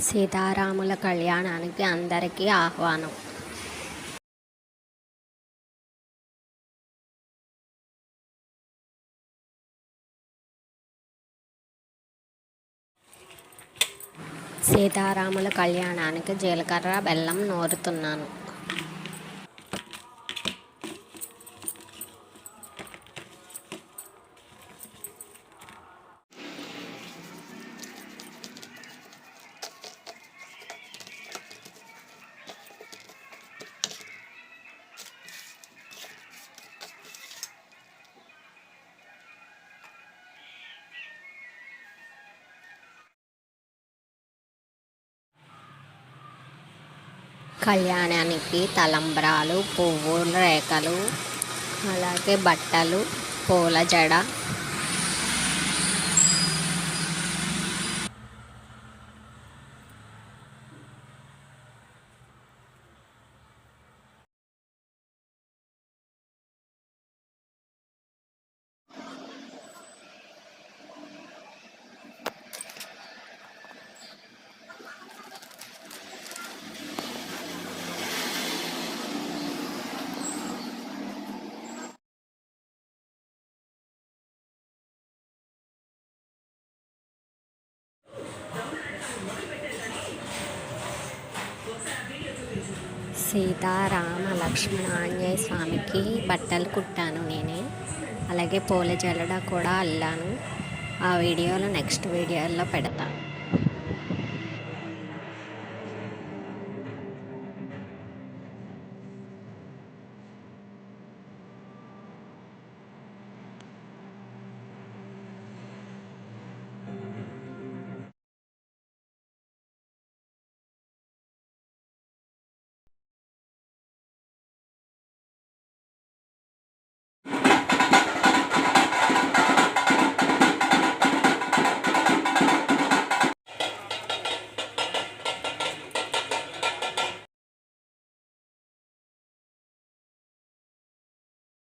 సీతారాముల కళ్యాణానికి అందరికీ ఆహ్వానం. సీతారాముల కళ్యాణానికి జీలకర్ర బెల్లం నూరుతున్నాను. కళ్యాణానికి తలంబ్రాలు, పువ్వుల రేఖలు, అలాగే బట్టలు, పూల జడ, సీతారామ లక్ష్మణ ఆంజనేయ స్వామికి బట్టలు కుట్టాను నేనే. అలాగే పూల జడ కూడా అల్లాను. ఆ వీడియోలో నెక్స్ట్ వీడియోలో పెడతాను.